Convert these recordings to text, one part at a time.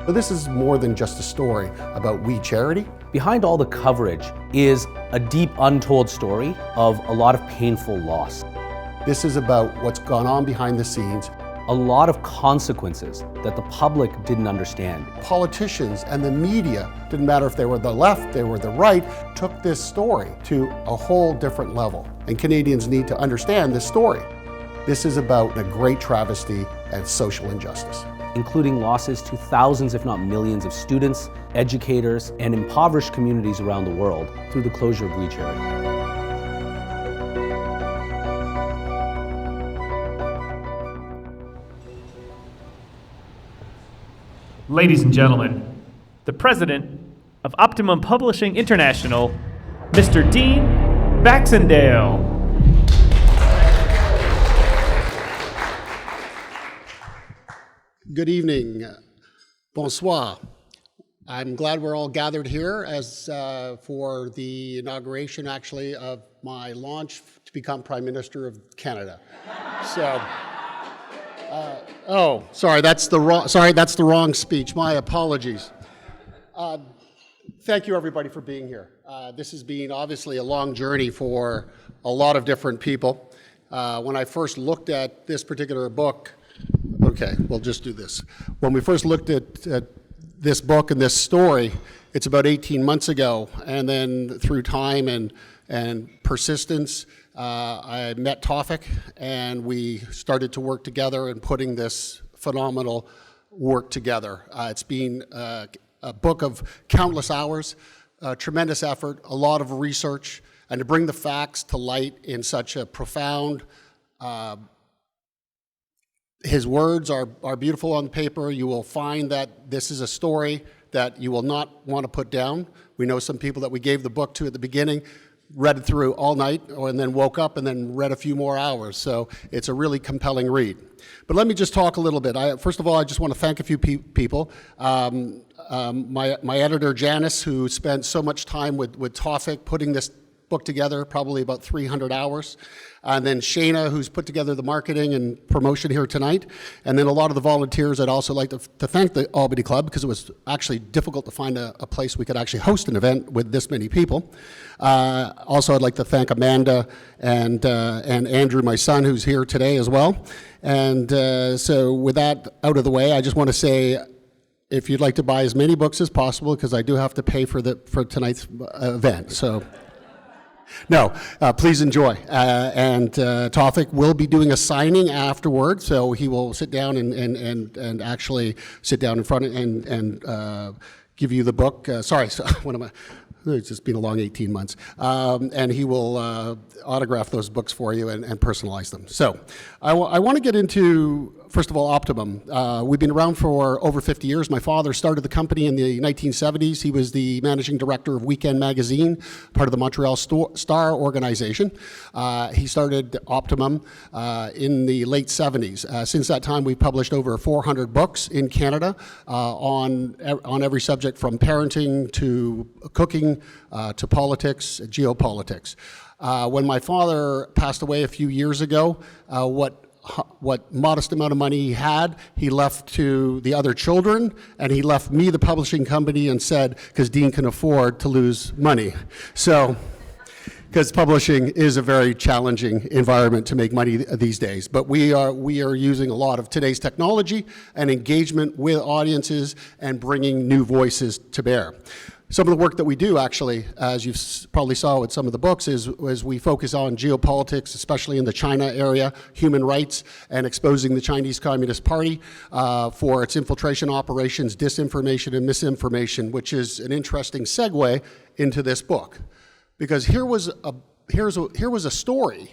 But this is more than just a story about We Charity. Behind all the coverage is a deep, untold story of a lot of painful loss. This is about what's gone on behind the scenes. A lot of consequences that the public didn't understand. Politicians and the media, didn't matter if they were the left, they were the right, took this story to a whole different level. And Canadians need to understand this story. This is about a great travesty and social injustice. Including losses to thousands, if not millions, of students, educators, and impoverished communities around the world through the closure of We Charity. Ladies and gentlemen, the president of Optimum Publishing International, Mr. Dean Baxendale. Good evening. Bonsoir. I'm glad we're all gathered here for the inauguration, actually, of my launch to become Prime Minister of Canada. So. Sorry, that's the wrong speech. My apologies. Thank you, everybody, for being here. This has been obviously a long journey for a lot of different people. When I first looked at this particular book, okay, we'll just do this. When we first looked at this book and this story, it's about 18 months ago, and then through time and persistence, I met Tawfiq, and we started to work together in putting this phenomenal work together. It's been a book of countless hours, tremendous effort, a lot of research, and to bring the facts to light in such a profound. His words are beautiful on paper. You will find that this is a story that you will not want to put down. We know some people that we gave the book to at the beginning, read it through all night, and then woke up and then read a few more hours. So it's a really compelling read. But let me just talk a little bit. First of all, I just want to thank a few people. My editor, Janice, who spent so much time with Tawfiq putting this book together, probably about 300 hours. And then Shayna, who's put together the marketing and promotion here tonight. And then a lot of the volunteers. I'd also like to thank the Albany Club, because it was actually difficult to find a place we could actually host an event with this many people. Also, I'd like to thank Amanda and Andrew, my son, who's here today as well. And so with that out of the way, I just want to say, if you'd like to buy as many books as possible, because I do have to pay for tonight's event. So. No, please enjoy. And Tawfiq will be doing a signing afterwards, so he will sit down and actually sit down in front and give you the book. It's just been a long 18 months. And he will autograph those books for you and personalize them. So I want to get into, first of all, Optimum. We've been around for over 50 years. My father started the company in the 1970s. He was the managing director of Weekend Magazine, part of the Montreal Star organization. He started Optimum in the late 70s. Since that time, we've published over 400 books in Canada on every subject, from parenting to cooking to politics, geopolitics. When my father passed away a few years ago, what modest amount of money he had, he left to the other children, and he left me the publishing company and said, because Dean can afford to lose money. So, because publishing is a very challenging environment to make money these days. But we are using a lot of today's technology and engagement with audiences and bringing new voices to bear. Some of the work that we do, actually, as you probably saw with some of the books, is we focus on geopolitics, especially in the China area, human rights, and exposing the Chinese Communist Party for its infiltration operations, disinformation, and misinformation, which is an interesting segue into this book. Because here was a story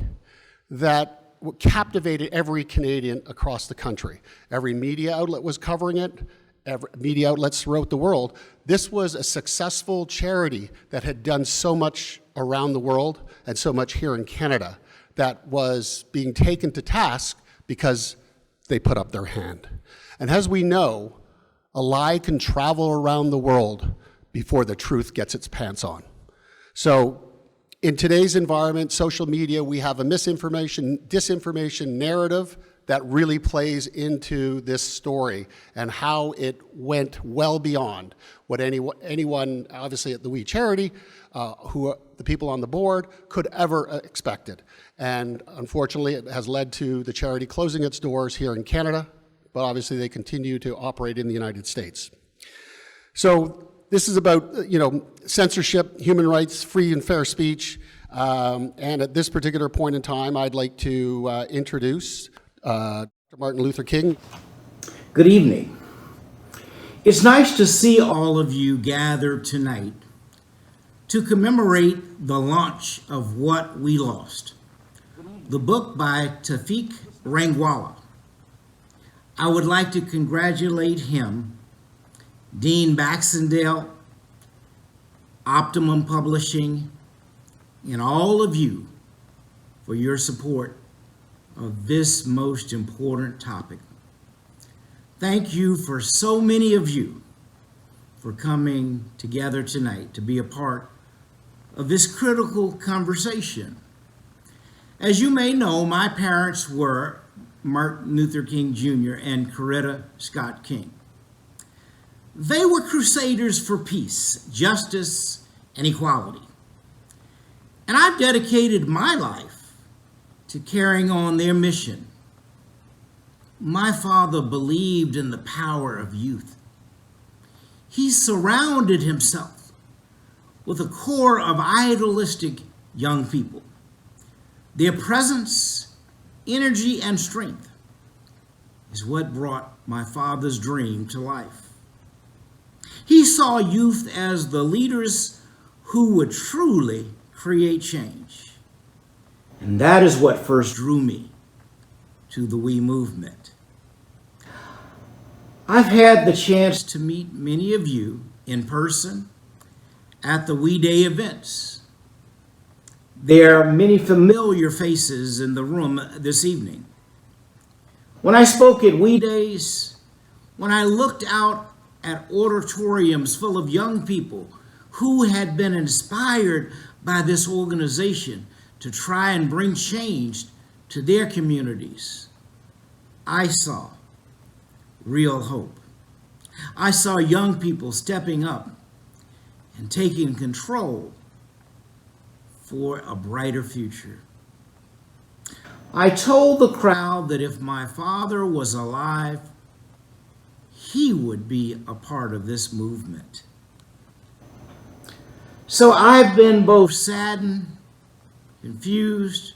that captivated every Canadian across the country. Every media outlet was covering it. Media outlets throughout the world. This was a successful charity that had done so much around the world and so much here in Canada that was being taken to task because they put up their hand. And as we know, a lie can travel around the world before the truth gets its pants on. So in today's environment, social media, we have a misinformation, disinformation narrative that really plays into this story and how it went well beyond what anyone obviously at the We Charity, the people on the board, could ever expected. And unfortunately, it has led to the charity closing its doors here in Canada, but obviously they continue to operate in the United States. So this is about, censorship, human rights, free and fair speech. And at this particular point in time, I'd like to introduce Dr. Martin Luther King. Good evening. It's nice to see all of you gathered tonight to commemorate the launch of What We Lost, the book by Tawfiq Rangwala. I would like to congratulate him, Dean Baxendale, Optimum Publishing, and all of you for your support of this most important topic. Thank you for so many of you for coming together tonight to be a part of this critical conversation. As you may know, my parents were Martin Luther King Jr. and Coretta Scott King. They were crusaders for peace, justice, and equality. And I've dedicated my life to carrying on their mission. My father believed in the power of youth. He surrounded himself with a core of idealistic young people. Their presence, energy, and strength is what brought my father's dream to life. He saw youth as the leaders who would truly create change. And that is what first drew me to the We movement. I've had the chance to meet many of you in person at the We Day events. There are many familiar faces in the room this evening. When I spoke at We Days, when I looked out at auditoriums full of young people who had been inspired by this organization to try and bring change to their communities, I saw real hope. I saw young people stepping up and taking control for a brighter future. I told the crowd that if my father was alive, he would be a part of this movement. So I've been both saddened, confused,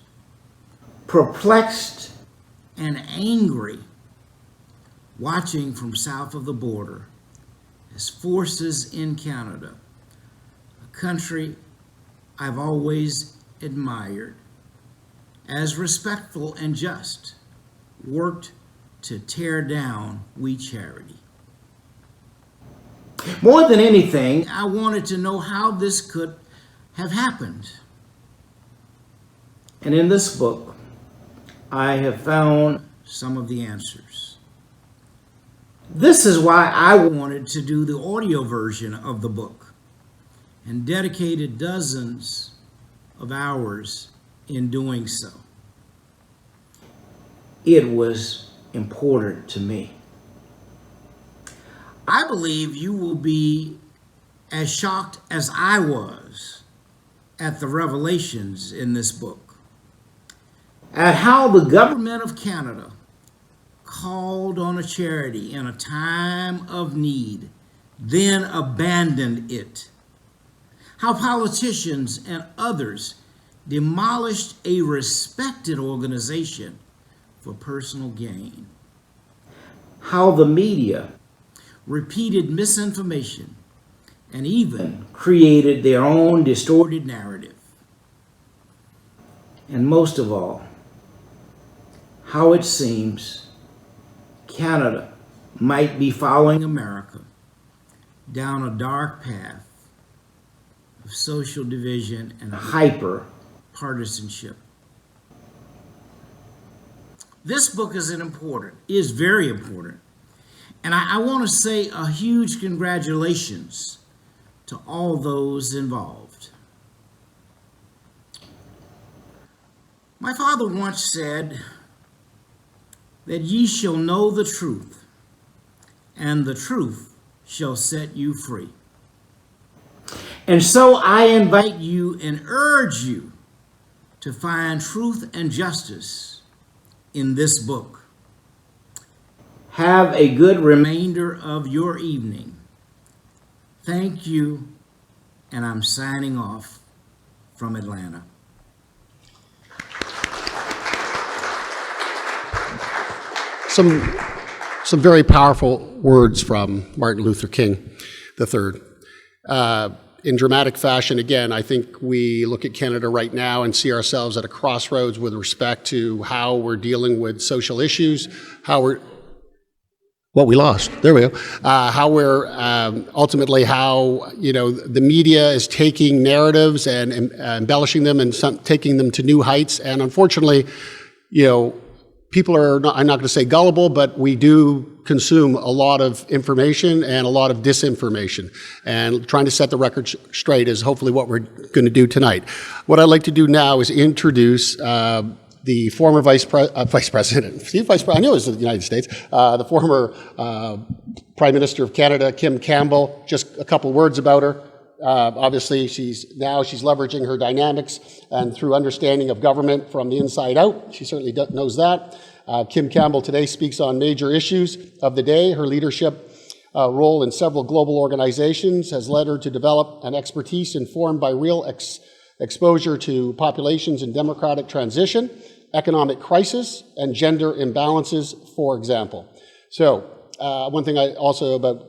perplexed, and angry watching from south of the border as forces in Canada, a country I've always admired, as respectful and just, worked to tear down We Charity. More than anything, I wanted to know how this could have happened. And in this book, I have found some of the answers. This is why I wanted to do the audio version of the book and dedicated dozens of hours in doing so. It was important to me. I believe you will be as shocked as I was at the revelations in this book, at how the government of Canada called on a charity in a time of need, then abandoned it. How politicians and others demolished a respected organization for personal gain. How the media repeated misinformation and even created their own distorted narrative. And most of all, how it seems Canada might be following America down a dark path of social division and hyper-partisanship. This book is very important. And I want to say a huge congratulations to all those involved. My father once said that ye shall know the truth, and the truth shall set you free. And so I invite you and urge you to find truth and justice in this book. Have a good remainder of your evening. Thank you, and I'm signing off from Atlanta. Some very powerful words from Martin Luther King III. In dramatic fashion, again, I think we look at Canada right now and see ourselves at a crossroads with respect to how we're dealing with social issues, how we're, well, we lost. There we go. How we're ultimately how the media is taking narratives and embellishing them and taking them to new heights. And unfortunately, people are not, I'm not going to say gullible, but we do consume a lot of information and a lot of disinformation. And trying to set the record straight is hopefully what we're going to do tonight. What I'd like to do now is introduce the former Vice President, I knew it was the United States, the former Prime Minister of Canada, Kim Campbell. Just a couple words about her. Obviously, she's leveraging her dynamics and through understanding of government from the inside out. She certainly knows that. Kim Campbell today speaks on major issues of the day. Her leadership role in several global organizations has led her to develop an expertise informed by real exposure to populations in democratic transition, economic crisis, and gender imbalances, for example. So one thing about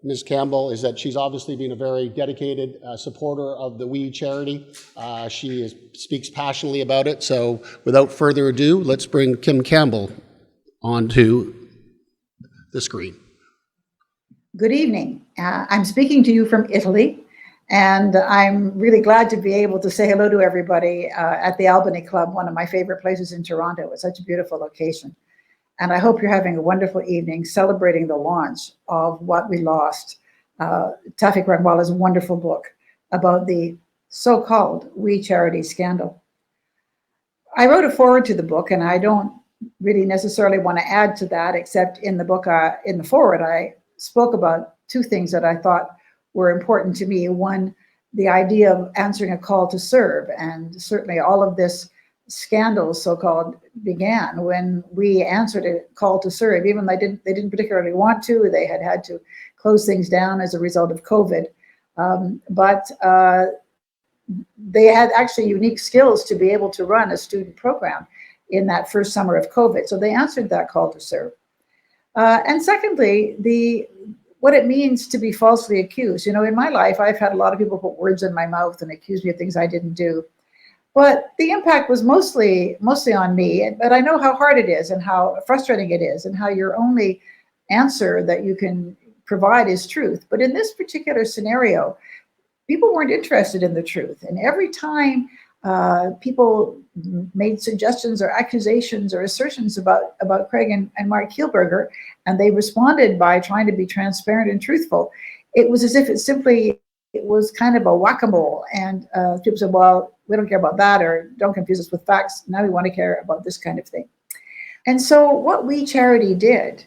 Ms. Campbell is that she's obviously been a very dedicated supporter of the We charity. She speaks passionately about it. So without further ado, let's bring Kim Campbell onto the screen. Good evening. I'm speaking to you from Italy, and I'm really glad to be able to say hello to everybody at the Albany Club, one of my favorite places in Toronto. It's such a beautiful location. And I hope you're having a wonderful evening celebrating the launch of What We Lost, Tawfiq Rangwala's wonderful book about the so-called We charity scandal. I wrote a foreword to the book, and I don't really necessarily want to add to that, except in the book, in the foreword, I spoke about two things that I thought were important to me. One, the idea of answering a call to serve, and certainly all of this scandal, so-called, began when we answered a call to serve, even though they didn't particularly want to. They had to close things down as a result of COVID, but they had actually unique skills to be able to run a student program in that first summer of COVID. So they answered that call to serve. And secondly, what it means to be falsely accused. In my life, I've had a lot of people put words in my mouth and accuse me of things I didn't do. But the impact was mostly on me, but I know how hard it is and how frustrating it is and how your only answer that you can provide is truth. But in this particular scenario, people weren't interested in the truth. And every time people made suggestions or accusations or assertions about Craig and Mark Kielburger, and they responded by trying to be transparent and truthful, it was as if it was kind of a whack-a-mole. And people said, well, we don't care about that, or don't confuse us with facts. Now we want to care about this kind of thing. And so what We Charity did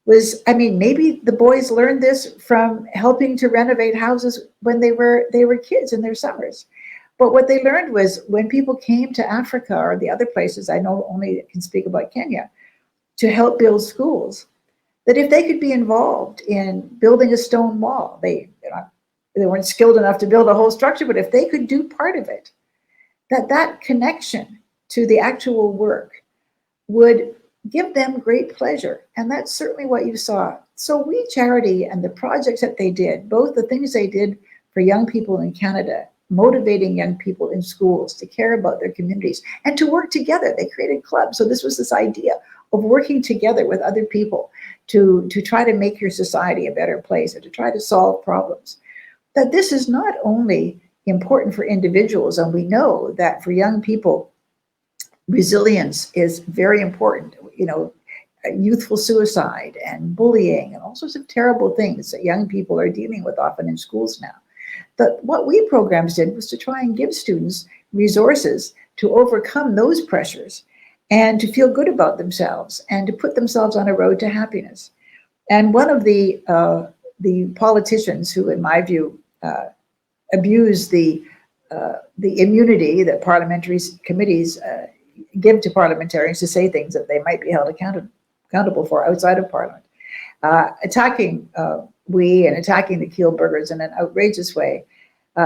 was, maybe the boys learned this from helping to renovate houses when they were kids in their summers. But what they learned was when people came to Africa or the other places, I know only can speak about Kenya, to help build schools, that if they could be involved in building a stone wall, they weren't skilled enough to build a whole structure, but if they could do part of it, that connection to the actual work would give them great pleasure. And that's certainly what you saw. So We Charity and the projects that they did, both the things they did for young people in Canada, motivating young people in schools to care about their communities and to work together. They created clubs. So this was this idea of working together with other people to try to make your society a better place or to try to solve problems. That this is not only important for individuals, and we know that for young people, resilience is very important. Youthful suicide and bullying and all sorts of terrible things that young people are dealing with often in schools now. But what we programs did was to try and give students resources to overcome those pressures and to feel good about themselves and to put themselves on a road to happiness. And one of the politicians who, in my view, abuse the immunity that parliamentary committees give to parliamentarians to say things that they might be held accountable for outside of Parliament, attacking we and attacking the Kielburgers in an outrageous way,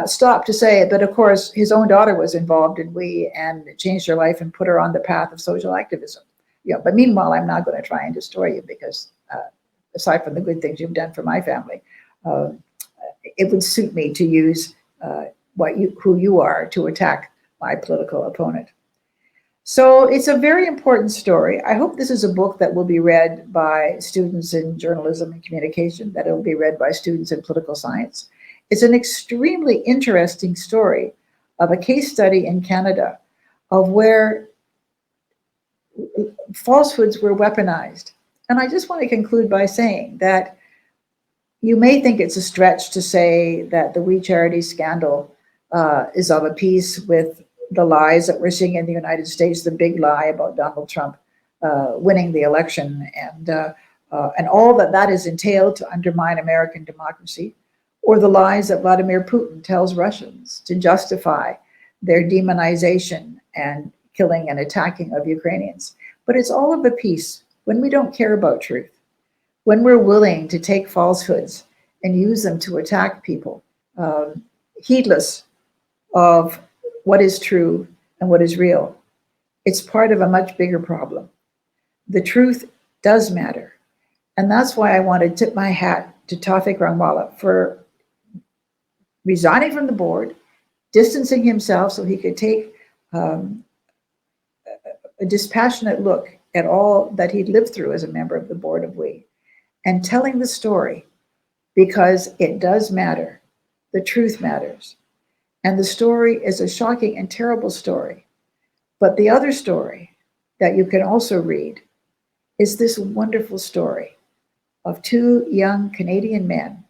stopped to say that, of course, his own daughter was involved in we and changed her life and put her on the path of social activism. But meanwhile, I'm not going to try and destroy you because aside from the good things you've done for my family, it would suit me to use who you are to attack my political opponent. So it's a very important story. I hope this is a book that will be read by students in journalism and communication, that it will be read by students in political science. It's an extremely interesting story of a case study in Canada of where falsehoods were weaponized. And I just want to conclude by saying that you may think it's a stretch to say that the We Charity scandal is of a piece with the lies that we're seeing in the United States, the big lie about Donald Trump winning the election and all that is entailed to undermine American democracy, or the lies that Vladimir Putin tells Russians to justify their demonization and killing and attacking of Ukrainians. But it's all of a piece when we don't care about truth, when we're willing to take falsehoods and use them to attack people, heedless of what is true and what is real. It's part of a much bigger problem. The truth does matter. And that's why I want to tip my hat to Tawfiq Rangwala for resigning from the board, distancing himself so he could take a dispassionate look at all that he'd lived through as a member of the board of We, and telling the story, because it does matter. The truth matters. And the story is a shocking and terrible story. But the other story that you can also read is this wonderful story of two young Canadian men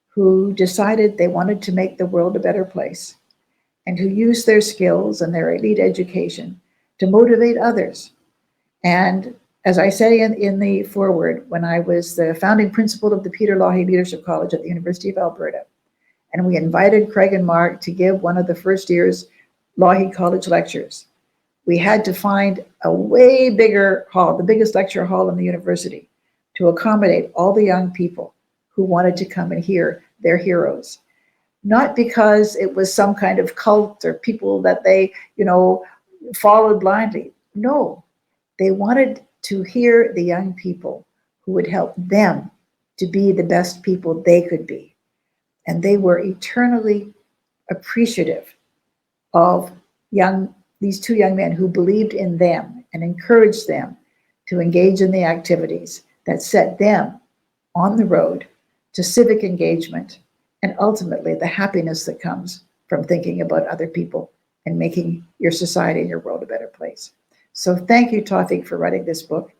who decided they wanted to make the world a better place and who used their skills and their elite education to motivate others. And as I say in the foreword, when I was the founding principal of the Peter Loughy Leadership College at the University of Alberta, and we invited Craig and Mark to give one of the first year's Loughy College lectures, we had to find a way bigger hall, the biggest lecture hall in the university, to accommodate all the young people who wanted to come and hear their heroes. Not because it was some kind of cult or people that they, followed blindly. No, they wanted to hear the young people who would help them to be the best people they could be. And they were eternally appreciative of these two young men who believed in them and encouraged them to engage in the activities that set them on the road to civic engagement and ultimately the happiness that comes from thinking about other people and making your society and your world a better place. So thank you, Tawfiq, for writing this book.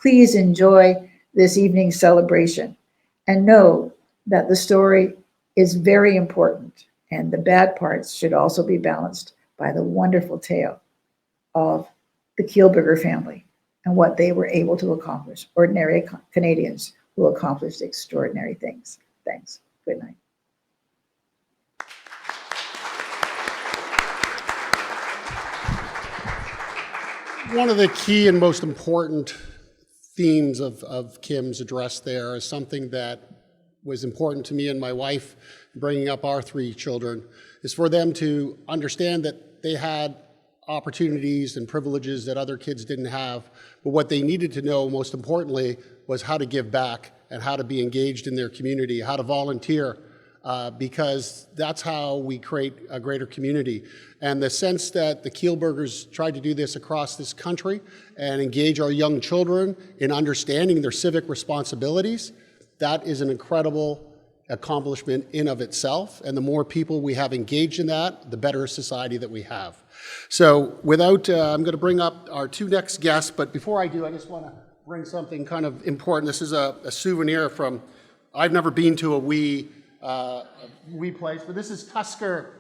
Please enjoy this evening's celebration and know that the story is very important, and the bad parts should also be balanced by the wonderful tale of the Kielburger family and what they were able to accomplish, ordinary Canadians who accomplished extraordinary things. Thanks. Good night. One of the key and most important themes of Kim's address there is something that was important to me and my wife bringing up our three children, is for them to understand that they had opportunities and privileges that other kids didn't have, but what they needed to know most importantly was how to give back and how to be engaged in their community, how to volunteer, because that's how we create a greater community. And the sense that the Kielburgers tried to do this across this country and engage our young children in understanding their civic responsibilities, that is an incredible accomplishment in of itself. And the more people we have engaged in that, the better society that we have. So without, I'm going to bring up our two next guests, but before I do, I just want to bring something kind of important. This is a souvenir from, I've never been to a wee place, but this is Tusker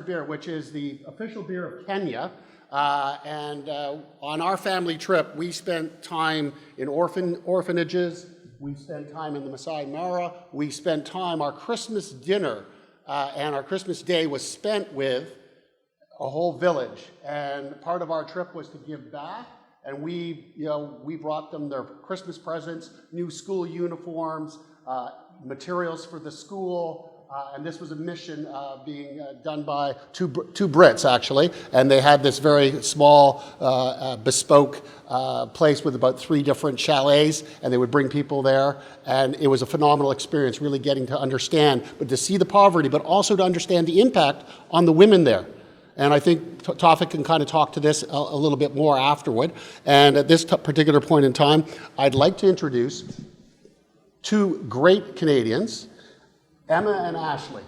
beer, which is the official beer of Kenya. On our family trip, we spent time in orphanages, we spent time in the Masai Mara, we spent time, our Christmas dinner and our Christmas day was spent with a whole village. And part of our trip was to give back. And we brought them their Christmas presents, new school uniforms, materials for the school, and this was a mission being done by two Brits, actually, and they had this very small, bespoke place with about 3 different chalets, and they would bring people there, and it was a phenomenal experience, really getting to understand, but to see the poverty, but also to understand the impact on the women there. And I think Tawfiq can kind of talk to this a little bit more afterward. And at this particular point in time, I'd like to introduce 2 great Canadians, Emma and Ashley.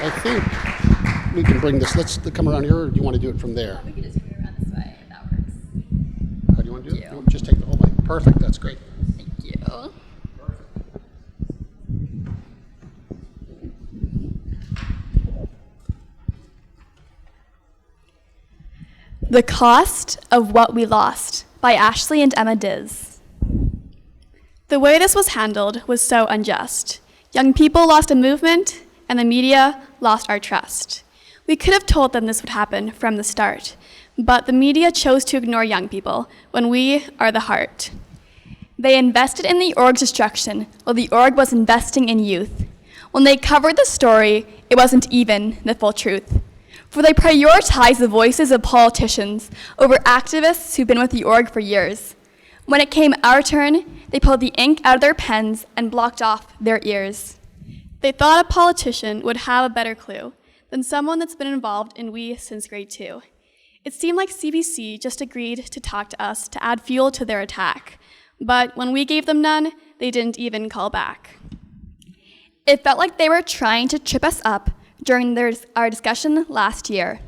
I think we can bring this, let's come around here, or do you want to do it from there? We can just bring it around this way, that works. How do you want to do it? You want to just take the whole mic? Perfect, that's great. Thank you. The Cost of What We Lost by Ashley and Emma Diz. The way this was handled was so unjust. Young people lost a movement, and the media lost our trust. We could have told them this would happen from the start, but the media chose to ignore young people when we are the heart. They invested in the org's destruction while the org was investing in youth. When they covered the story, it wasn't even the full truth. For they prioritized the voices of politicians over activists who've been with the org for years. When it came our turn, they pulled the ink out of their pens and blocked off their ears. They thought a politician would have a better clue than someone that's been involved in We since grade 2. It seemed like CBC just agreed to talk to us to add fuel to their attack. But when we gave them none, they didn't even call back. It felt like they were trying to trip us up during our discussion last year.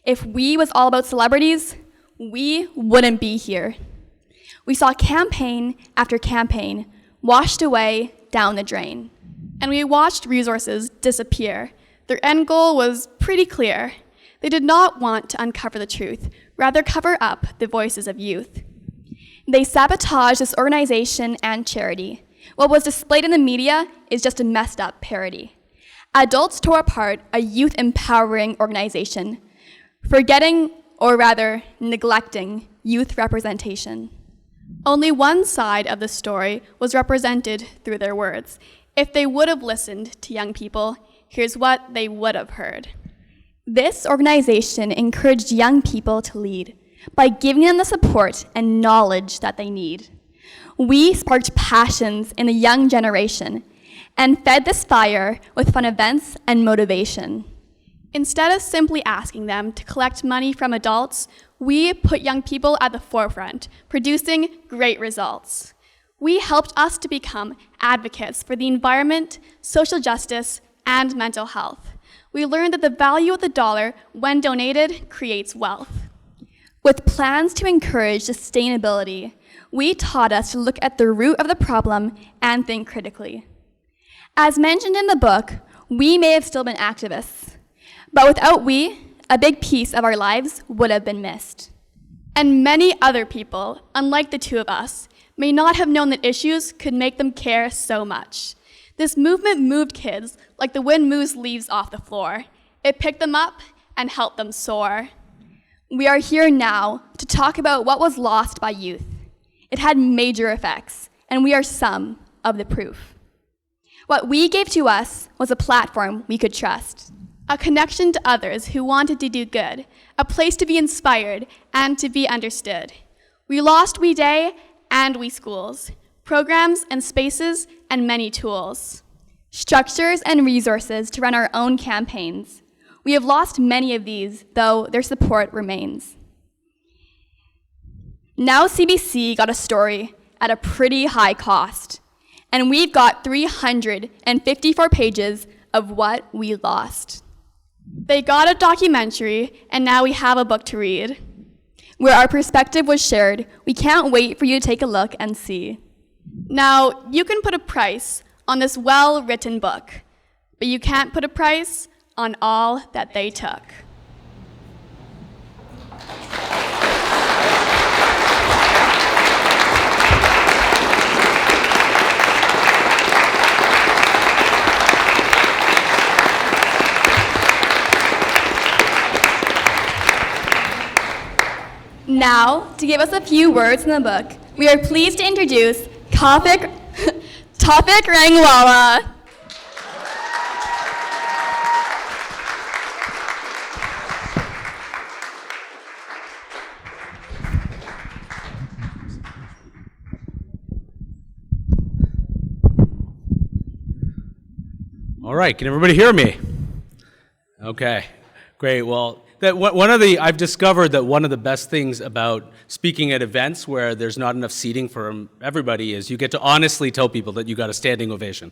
If We was all about celebrities, we wouldn't be here. We saw campaign after campaign washed away down the drain, and we watched resources disappear. Their end goal was pretty clear. They did not want to uncover the truth, rather cover up the voices of youth. They sabotaged this organization and charity. What was displayed in the media is just a messed up parody. Adults tore apart a youth empowering organization, forgetting, or rather neglecting, youth representation. Only one side of the story was represented through their words. If they would have listened to young people, here's what they would have heard. This organization encouraged young people to lead by giving them the support and knowledge that they need. We sparked passions in the young generation and fed this fire with fun events and motivation. Instead of simply asking them to collect money from adults, we put young people at the forefront, producing great results. We helped us to become advocates for the environment, social justice, and mental health. We learned that the value of the dollar, when donated, creates wealth. With plans to encourage sustainability, we taught us to look at the root of the problem and think critically. As mentioned in the book, we may have still been activists, but without we, a big piece of our lives would have been missed. And many other people, unlike the two of us, may not have known that issues could make them care so much. This movement moved kids like the wind moves leaves off the floor. It picked them up and helped them soar. We are here now to talk about what was lost by youth. It had major effects, and we are some of the proof. What we gave to us was a platform we could trust, a connection to others who wanted to do good, a place to be inspired and to be understood. We lost We Day and We Schools, programs and spaces and many tools, structures and resources to run our own campaigns. We have lost many of these, though their support remains. Now CBC got a story at a pretty high cost, and we've got 354 pages of what we lost. They got a documentary, and now we have a book to read, where our perspective was shared. We can't wait for you to take a look and see. Now, you can put a price on this well-written book, but you can't put a price on all that they took. Now, to give us a few words in the book, we are pleased to introduce Tawfiq Rangwala. All right, can everybody hear me? Okay, great. Well, I've discovered that one of the best things about speaking at events where there's not enough seating for everybody is you get to honestly tell people that you got a standing ovation.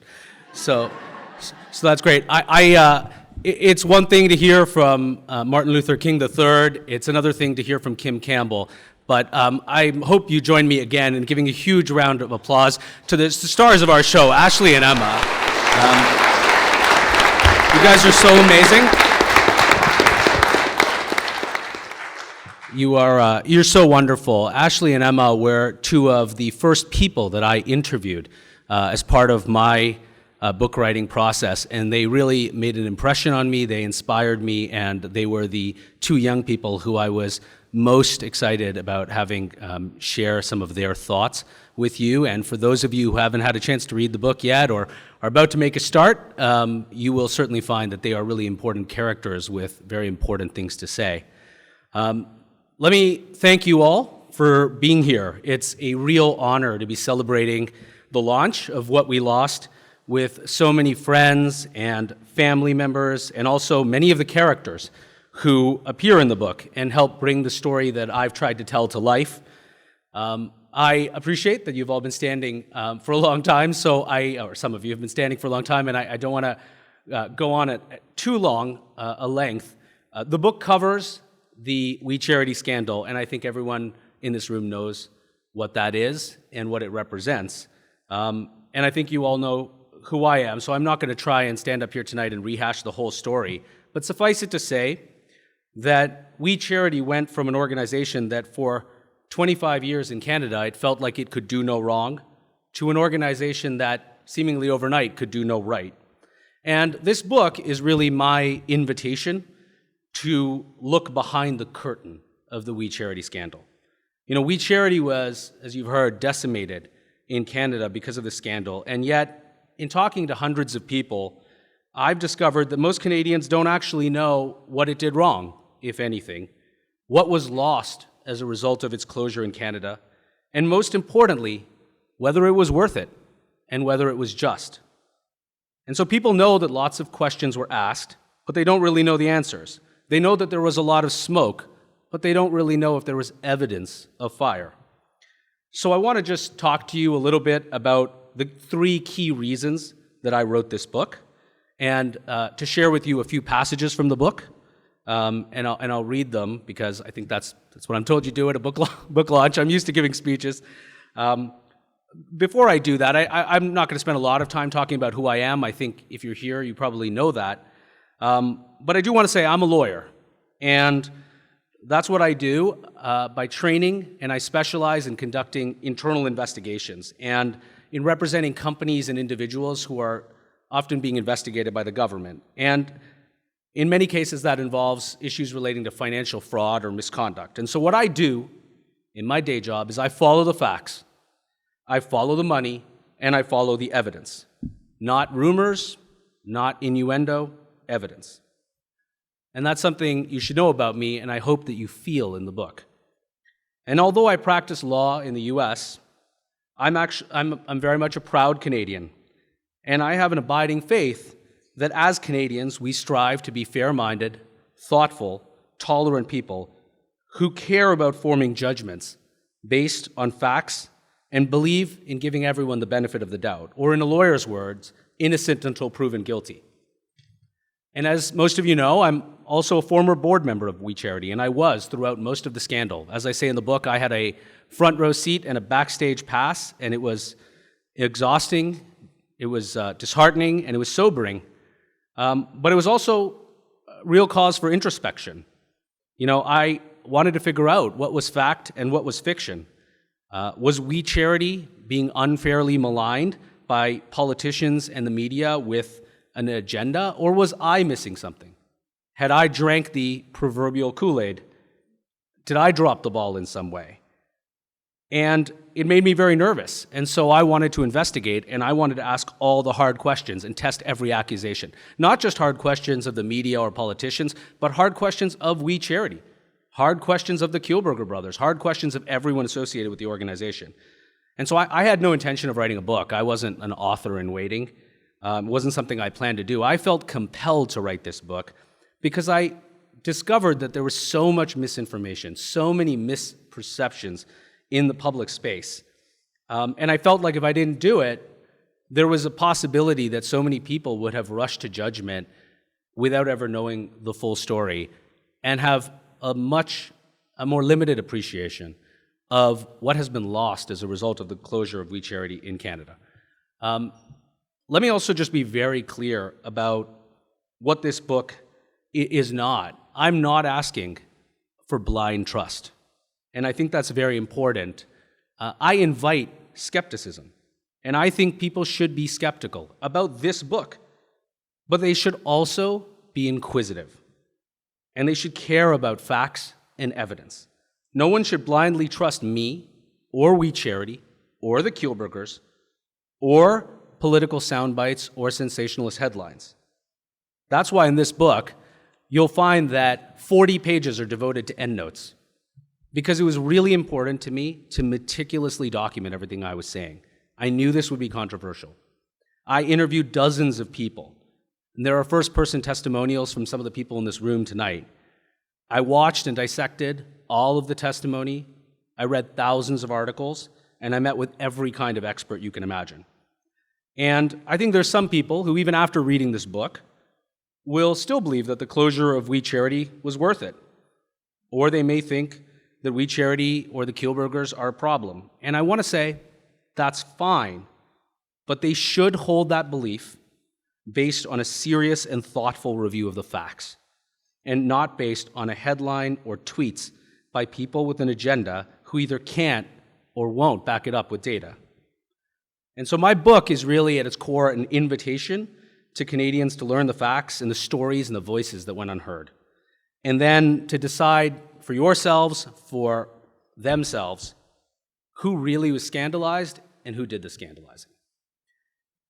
So that's great. It's one thing to hear from Martin Luther King III. It's another thing to hear from Kim Campbell. But I hope you join me again in giving a huge round of applause to the stars of our show, Ashley and Emma. You guys are so amazing. You're so wonderful. Ashley and Emma were two of the first people that I interviewed as part of my book writing process, and they really made an impression on me. They inspired me, and they were the two young people who I was most excited about having share some of their thoughts with you. And for those of you who haven't had a chance to read the book yet or are about to make a start, you will certainly find that they are really important characters with very important things to say. Let me thank you all for being here. It's a real honor to be celebrating the launch of What We Lost with so many friends and family members, and also many of the characters who appear in the book and help bring the story that I've tried to tell to life. I appreciate that you've all been standing for a long time, or some of you have been standing for a long time, and I don't want to go on at too long a length. The book covers the We Charity scandal, and I think everyone in this room knows what that is and what it represents. And I think you all know who I am, so I'm not going to try and stand up here tonight and rehash the whole story, but suffice it to say that We Charity went from an organization that for 25 years in Canada, it felt like it could do no wrong, to an organization that seemingly overnight could do no right. And this book is really my invitation to look behind the curtain of the We Charity scandal. You know, We Charity was, as you've heard, decimated in Canada because of the scandal, and yet, in talking to hundreds of people, I've discovered that most Canadians don't actually know what it did wrong, if anything, what was lost as a result of its closure in Canada, and most importantly, whether it was worth it and whether it was just. And so people know that lots of questions were asked, but they don't really know the answers. They know that there was a lot of smoke, but they don't really know if there was evidence of fire. So I want to just talk to you a little bit about the three key reasons that I wrote this book, and to share with you a few passages from the book, and I'll read them because I think that's what I'm told you do at a book launch. I'm used to giving speeches. Before I do that, I'm not going to spend a lot of time talking about who I am. I think if you're here, you probably know that. But I do want to say I'm a lawyer, and that's what I do by training, and I specialize in conducting internal investigations and in representing companies and individuals who are often being investigated by the government. And in many cases, that involves issues relating to financial fraud or misconduct. And so what I do in my day job is I follow the facts, I follow the money, and I follow the evidence. Not rumors, not innuendo, evidence. And that's something you should know about me, and I hope that you feel in the book. And although I practice law in the US, I'm very much a proud Canadian, and I have an abiding faith that as Canadians, we strive to be fair-minded, thoughtful, tolerant people who care about forming judgments based on facts and believe in giving everyone the benefit of the doubt, or in a lawyer's words, innocent until proven guilty. And as most of you know, I'm also a former board member of We Charity, and I was throughout most of the scandal. As I say in the book, I had a front row seat and a backstage pass, and it was exhausting, It was disheartening and it was sobering, but it was also a real cause for introspection. I wanted to figure out what was fact and what was fiction. Was We Charity being unfairly maligned by politicians and the media with an agenda, or was I missing something? Had I drank the proverbial Kool-Aid? Did I drop the ball in some way? And it made me very nervous. And so I wanted to investigate, and I wanted to ask all the hard questions and test every accusation. Not just hard questions of the media or politicians, but hard questions of We Charity, hard questions of the Kielburger brothers, hard questions of everyone associated with the organization. And so I had no intention of writing a book. I wasn't an author in waiting. It wasn't something I planned to do. I felt compelled to write this book because I discovered that there was so much misinformation, so many misperceptions in the public space. And I felt like if I didn't do it, there was a possibility that so many people would have rushed to judgment without ever knowing the full story and have a more limited appreciation of what has been lost as a result of the closure of We Charity in Canada. Let me also just be very clear about what this book is not. I'm not asking for blind trust. And I think that's very important. I invite skepticism. And I think people should be skeptical about this book. But they should also be inquisitive. And they should care about facts and evidence. No one should blindly trust me, or We Charity, or the Kielburgers, or political sound bites or sensationalist headlines. That's why in this book, you'll find that 40 pages are devoted to endnotes, because it was really important to me to meticulously document everything I was saying. I knew this would be controversial. I interviewed dozens of people, and there are first-person testimonials from some of the people in this room tonight. I watched and dissected all of the testimony. I read thousands of articles, and I met with every kind of expert you can imagine. And I think there's some people who, even after reading this book, will still believe that the closure of We Charity was worth it. Or they may think that We Charity or the Kielburgers are a problem. And I want to say that's fine, but they should hold that belief based on a serious and thoughtful review of the facts, and not based on a headline or tweets by people with an agenda who either can't or won't back it up with data. And so my book is really at its core an invitation to Canadians to learn the facts and the stories and the voices that went unheard, and then to decide for yourselves, for themselves, who really was scandalized and who did the scandalizing.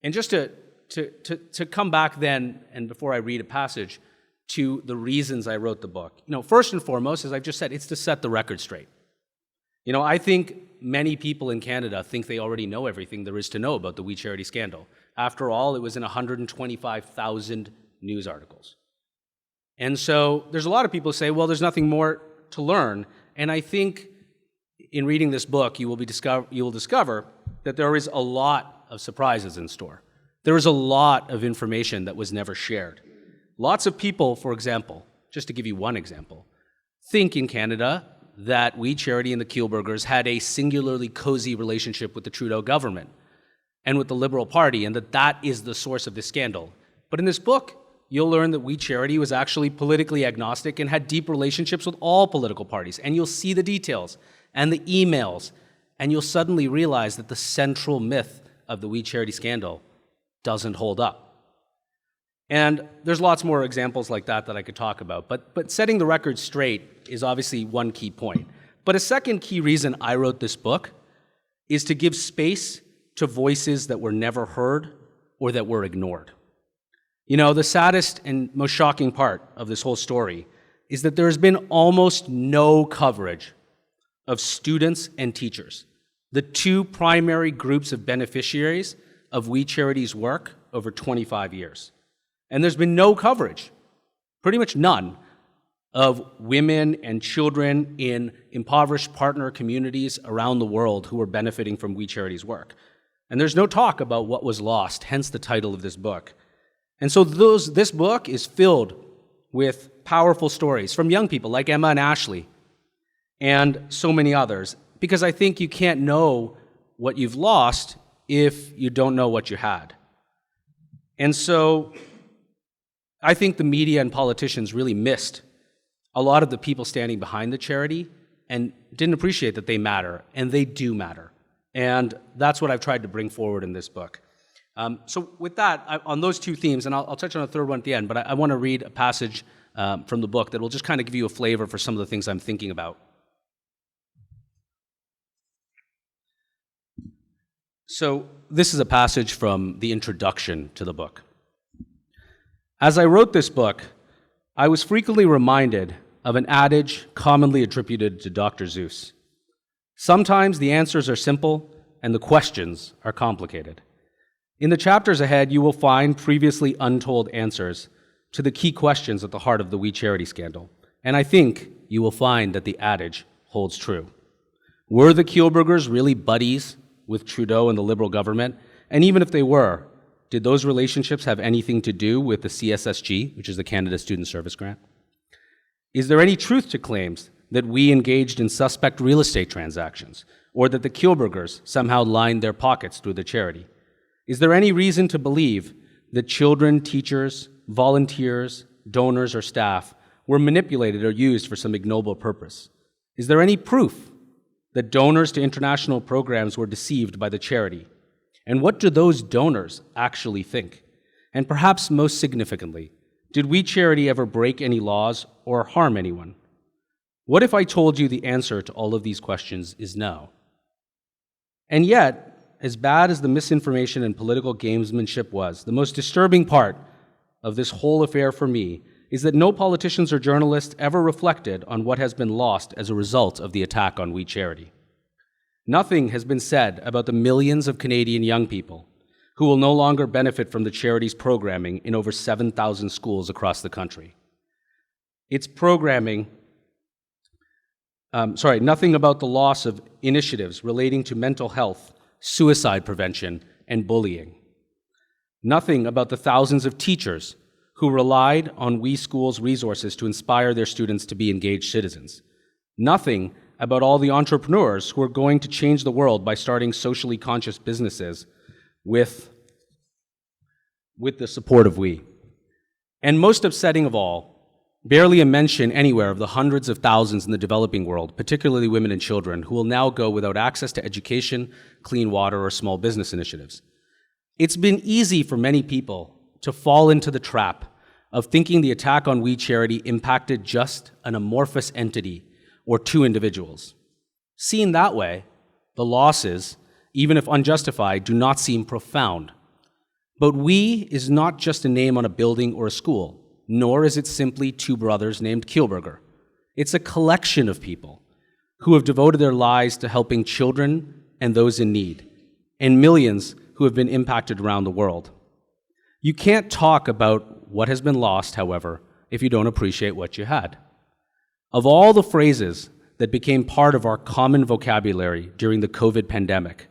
And just to come back then, and before I read a passage, to the reasons I wrote the book. First and foremost, as I've just said, it's to set the record straight. I think many people in Canada think they already know everything there is to know about the We Charity scandal. After all, it was in 125,000 news articles. And so there's a lot of people who say, well, there's nothing more to learn. And I think in reading this book, you will discover that there is a lot of surprises in store. There is a lot of information that was never shared. Lots of people, for example, just to give you one example, think in Canada that We Charity and the Kielburgers had a singularly cozy relationship with the Trudeau government and with the Liberal Party, and that is the source of this scandal. But in this book, you'll learn that We Charity was actually politically agnostic and had deep relationships with all political parties. And you'll see the details and the emails, and you'll suddenly realize that the central myth of the We Charity scandal doesn't hold up. And there's lots more examples like that I could talk about. But setting the record straight is obviously one key point. But a second key reason I wrote this book is to give space to voices that were never heard or that were ignored. The saddest and most shocking part of this whole story is that there has been almost no coverage of students and teachers, the two primary groups of beneficiaries of We Charity's work over 25 years. And there's been no coverage, pretty much none, of women and children in impoverished partner communities around the world who are benefiting from We Charity's work. And there's no talk about what was lost, hence the title of this book. And so this book is filled with powerful stories from young people like Emma and Ashley and so many others, because I think you can't know what you've lost if you don't know what you had. And so I think the media and politicians really missed a lot of the people standing behind the charity and didn't appreciate that they matter, and they do matter. And that's what I've tried to bring forward in this book. So with that, on those two themes, and I'll touch on a third one at the end, but I want to read a passage from the book that will just kind of give you a flavor for some of the things I'm thinking about. So this is a passage from the introduction to the book. As I wrote this book, I was frequently reminded of an adage commonly attributed to Dr. Seuss. Sometimes the answers are simple and the questions are complicated. In the chapters ahead, you will find previously untold answers to the key questions at the heart of the We Charity scandal, and I think you will find that the adage holds true. Were the Kielburgers really buddies with Trudeau and the Liberal government? And even if they were, did those relationships have anything to do with the CSSG, which is the Canada Student Service Grant? Is there any truth to claims that we engaged in suspect real estate transactions, or that the Kielburgers somehow lined their pockets through the charity? Is there any reason to believe that children, teachers, volunteers, donors, or staff were manipulated or used for some ignoble purpose? Is there any proof that donors to international programs were deceived by the charity? And what do those donors actually think? And perhaps most significantly, did We Charity ever break any laws or harm anyone? What if I told you the answer to all of these questions is no? And yet, as bad as the misinformation and political gamesmanship was, the most disturbing part of this whole affair for me is that no politicians or journalists ever reflected on what has been lost as a result of the attack on We Charity. Nothing has been said about the millions of Canadian young people who will no longer benefit from the charity's programming in over 7,000 schools across the country. Nothing about the loss of initiatives relating to mental health, suicide prevention, and bullying. Nothing about the thousands of teachers who relied on We Schools resources to inspire their students to be engaged citizens. Nothing about all the entrepreneurs who are going to change the world by starting socially conscious businesses with the support of We. And most upsetting of all, barely a mention anywhere of the hundreds of thousands in the developing world, particularly women and children, who will now go without access to education, clean water, or small business initiatives. It's been easy for many people to fall into the trap of thinking the attack on We Charity impacted just an amorphous entity or two individuals. Seen that way, the losses, even if unjustified, do not seem profound. But We is not just a name on a building or a school, nor is it simply two brothers named Kielburger. It's a collection of people who have devoted their lives to helping children and those in need, and millions who have been impacted around the world. You can't talk about what has been lost, however, if you don't appreciate what you had. Of all the phrases that became part of our common vocabulary during the COVID pandemic,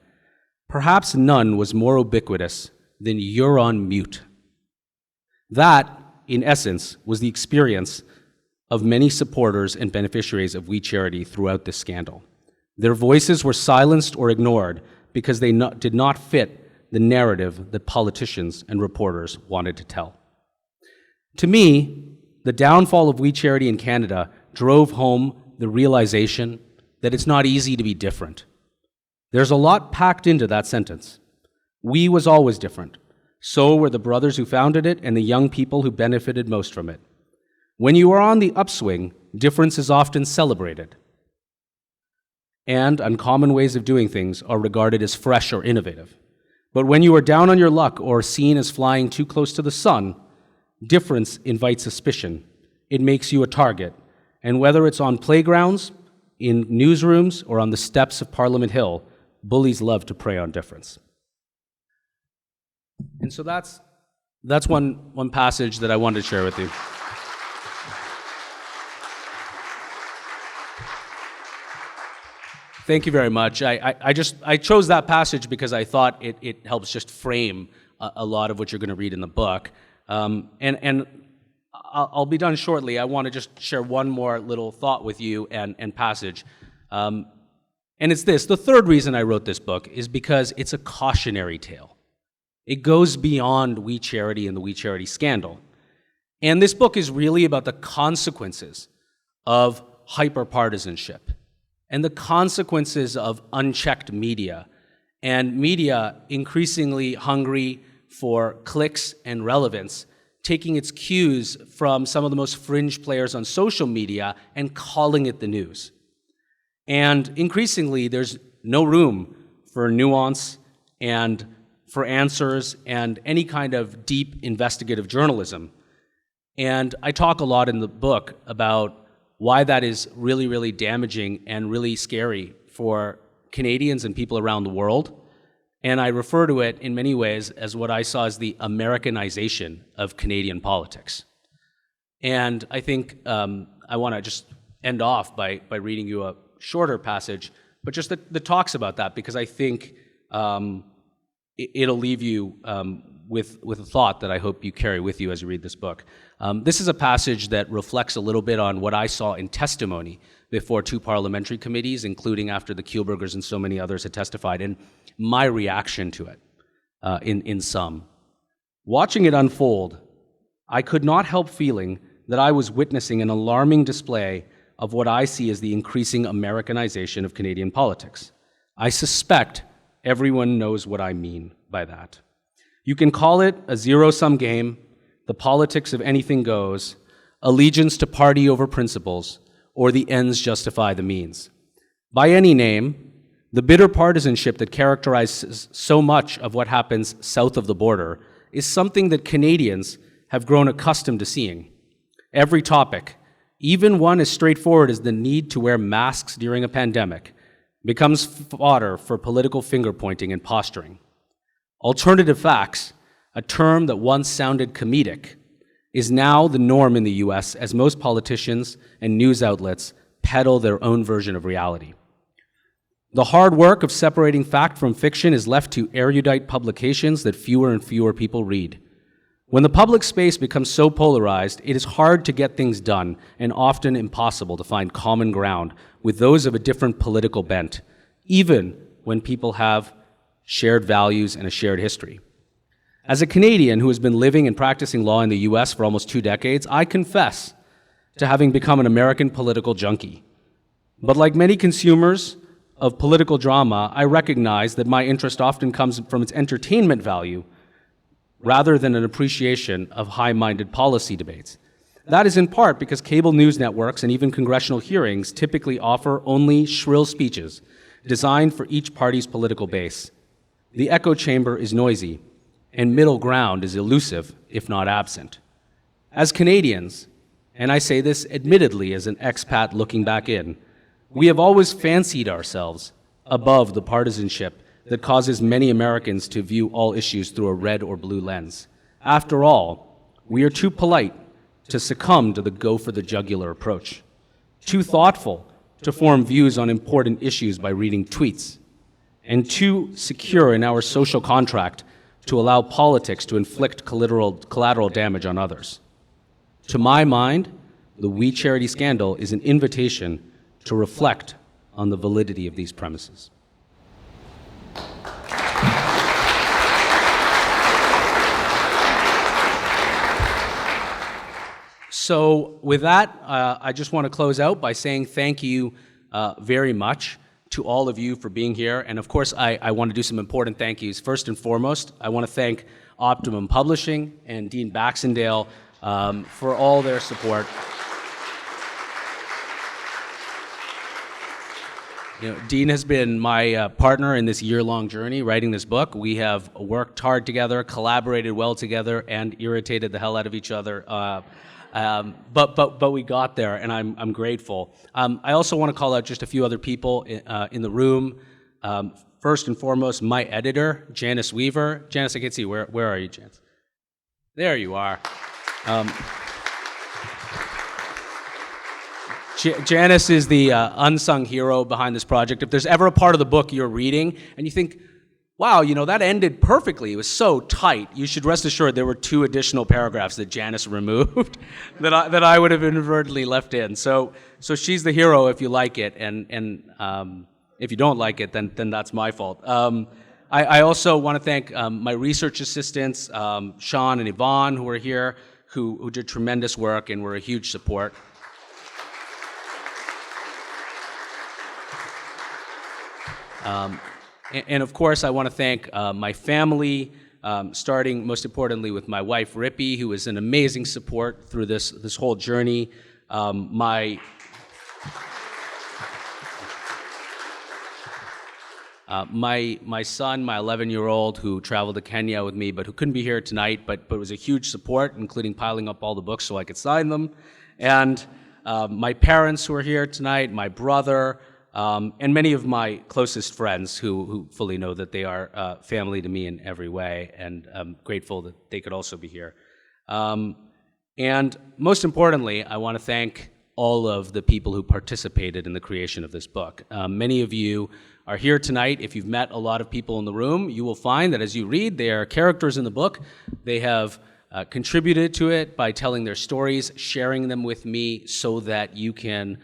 perhaps none was more ubiquitous than "you're on mute." That, in essence, was the experience of many supporters and beneficiaries of We Charity throughout this scandal. Their voices were silenced or ignored because they did not fit the narrative that politicians and reporters wanted to tell. To me, the downfall of We Charity in Canada drove home the realization that it's not easy to be different. There's a lot packed into that sentence. We was always different. So were the brothers who founded it and the young people who benefited most from it. When you are on the upswing, difference is often celebrated, and uncommon ways of doing things are regarded as fresh or innovative. But when you are down on your luck or seen as flying too close to the sun, difference invites suspicion. It makes you a target. And whether it's on playgrounds, in newsrooms, or on the steps of Parliament Hill, bullies love to prey on difference. And so that's one passage that I wanted to share with you. Thank you very much. I chose that passage because I thought it helps just frame a lot of what you're going to read in the book. And I'll be done shortly. I want to just share one more little thought with you and passage. And it's this: the third reason I wrote this book is because it's a cautionary tale. It goes beyond We Charity and the We Charity scandal. And this book is really about the consequences of hyperpartisanship and the consequences of unchecked media, and media increasingly hungry for clicks and relevance, taking its cues from some of the most fringe players on social media and calling it the news. And increasingly, there's no room for nuance and for answers and any kind of deep investigative journalism. And I talk a lot in the book about why that is really, really damaging and really scary for Canadians and people around the world. And I refer to it in many ways as what I saw as the Americanization of Canadian politics. And I think I want to just end off by reading you a shorter passage, but just that talks about that, because I think it'll leave you with a thought that I hope you carry with you as you read this book. This is a passage that reflects a little bit on what I saw in testimony before 2 parliamentary committees, including after the Kielburgers and so many others had testified, and my reaction to it in sum. Watching it unfold, I could not help feeling that I was witnessing an alarming display of what I see as the increasing Americanization of Canadian politics. I suspect everyone knows what I mean by that. You can call it a zero-sum game, the politics of anything goes, allegiance to party over principles, or the ends justify the means. By any name, the bitter partisanship that characterizes so much of what happens south of the border is something that Canadians have grown accustomed to seeing. Every topic, even one as straightforward as the need to wear masks during a pandemic, becomes fodder for political finger-pointing and posturing. Alternative facts, a term that once sounded comedic, is now the norm in the US as most politicians and news outlets peddle their own version of reality. The hard work of separating fact from fiction is left to erudite publications that fewer and fewer people read. When the public space becomes so polarized, it is hard to get things done and often impossible to find common ground with those of a different political bent, even when people have shared values and a shared history. As a Canadian who has been living and practicing law in the US for almost 2 decades, I confess to having become an American political junkie. But like many consumers of political drama, I recognize that my interest often comes from its entertainment value rather than an appreciation of high-minded policy debates. That is in part because cable news networks and even congressional hearings typically offer only shrill speeches designed for each party's political base. The echo chamber is noisy, and middle ground is elusive, if not absent. As Canadians, and I say this admittedly as an expat looking back in, we have always fancied ourselves above the partisanship that causes many Americans to view all issues through a red or blue lens. After all, we are too polite to succumb to the go-for-the-jugular approach, too thoughtful to form views on important issues by reading tweets, and too secure in our social contract to allow politics to inflict collateral damage on others. To my mind, the We Charity scandal is an invitation to reflect on the validity of these premises. So with that, I just want to close out by saying thank you very much to all of you for being here. And of course, I want to do some important thank yous. First and foremost, I want to thank Optimum Publishing and Dean Baxendale for all their support. Dean has been my partner in this year-long journey writing this book. We have worked hard together, collaborated well together, and irritated the hell out of each other. But we got there, and I'm grateful. I also want to call out just a few other people in the room. First and foremost, my editor, Janice Weaver. Janice, I can't see. Where are you, Janice? There you are. Janice is the unsung hero behind this project. If there's ever a part of the book you're reading and you think, wow, that ended perfectly, it was so tight, you should rest assured there were 2 additional paragraphs that Janice removed that I would have inadvertently left in. So she's the hero if you like it, and if you don't like it, then that's my fault. I also want to thank my research assistants, Sean and Yvonne, who are here, who did tremendous work and were a huge support. And of course, I want to thank my family, starting most importantly with my wife, Rippy, who was an amazing support through this whole journey. My son, my 11-year-old, who traveled to Kenya with me, but who couldn't be here tonight, but was a huge support, including piling up all the books so I could sign them. And my parents who are here tonight, my brother, and many of my closest friends who fully know that they are family to me in every way, and I'm grateful that they could also be here. And most importantly, I want to thank all of the people who participated in the creation of this book. Many of you are here tonight. If you've met a lot of people in the room, you will find that as you read, they are characters in the book. They have contributed to it by telling their stories, sharing them with me so that you can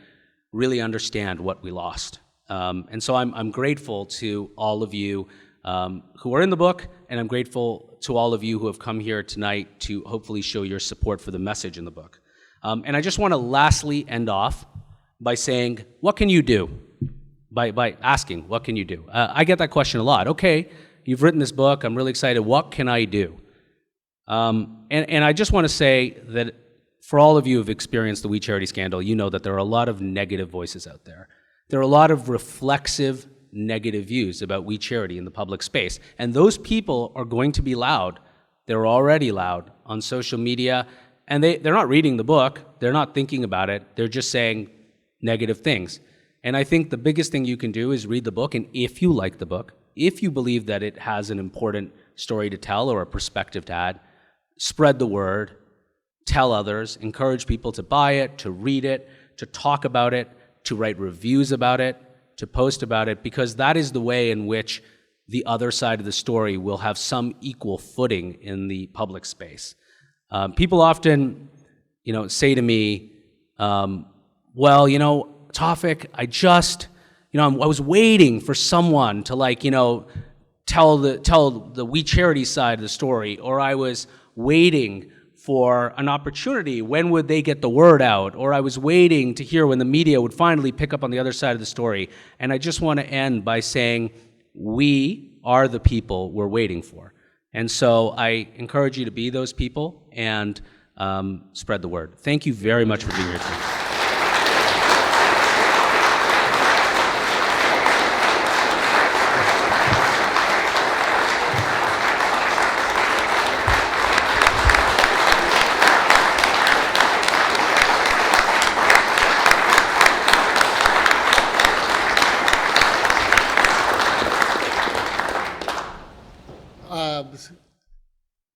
really understand what we lost. And so I'm grateful to all of you who are in the book, and I'm grateful to all of you who have come here tonight to hopefully show your support for the message in the book. And I just want to lastly end off by saying, what can you do? By asking, what can you do? I get that question a lot. Okay, you've written this book, I'm really excited, what can I do? And I just want to say that for all of you who have experienced the We Charity scandal, you know that there are a lot of negative voices out there. There are a lot of reflexive negative views about We Charity in the public space. And those people are going to be loud. They're already loud on social media. And they're not reading the book. They're not thinking about it. They're just saying negative things. And I think the biggest thing you can do is read the book. And if you like the book, if you believe that it has an important story to tell or a perspective to add, spread the word. Tell others, encourage people to buy it, to read it, to talk about it, to write reviews about it, to post about it, because that is the way in which the other side of the story will have some equal footing in the public space. People often, say to me, well, Tawfiq, I was waiting for someone to tell the We Charity side of the story, or I was waiting for an opportunity. When would they get the word out? Or I was waiting to hear when the media would finally pick up on the other side of the story. And I just want to end by saying, we are the people we're waiting for. And so I encourage you to be those people and spread the word. Thank you very much for being here tonight.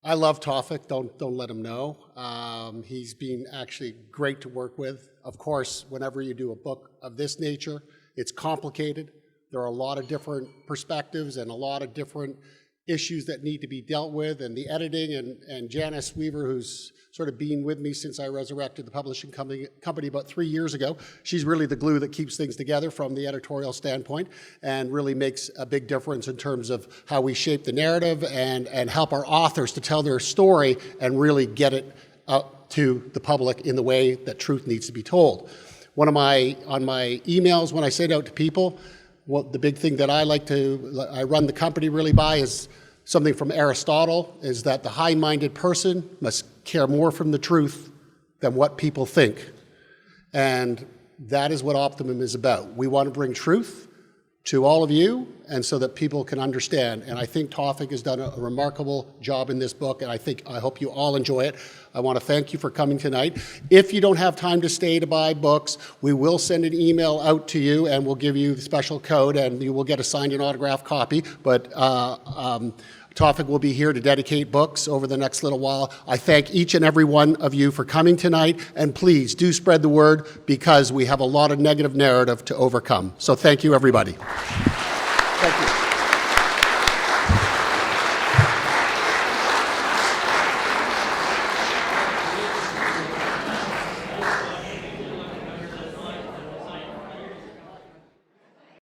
I love Tawfiq, don't let him know. He's been actually great to work with. Of course, whenever you do a book of this nature, it's complicated. There are a lot of different perspectives and a lot of different issues that need to be dealt with, and the editing, and Janice Weaver, who's sort of been with me since I resurrected the publishing company about 3 years ago. She's really the glue that keeps things together from the editorial standpoint and really makes a big difference in terms of how we shape the narrative and help our authors to tell their story and really get it out to the public in the way that truth needs to be told. On my emails, when I send out to people, the big thing that I run the company really by is something from Aristotle, is that the high-minded person must care more from the truth than what people think. And that is what Optimum is about. We want to bring truth to all of you, and so that people can understand. And I think Tawfiq has done a remarkable job in this book, and I hope you all enjoy it. I want to thank you for coming tonight. If you don't have time to stay to buy books, we will send an email out to you, and we'll give you the special code, and you will get a signed and autographed copy. But Tawfiq will be here to dedicate books over the next little while. I thank each and every one of you for coming tonight, and please do spread the word, because we have a lot of negative narrative to overcome. So thank you, everybody. Thank you.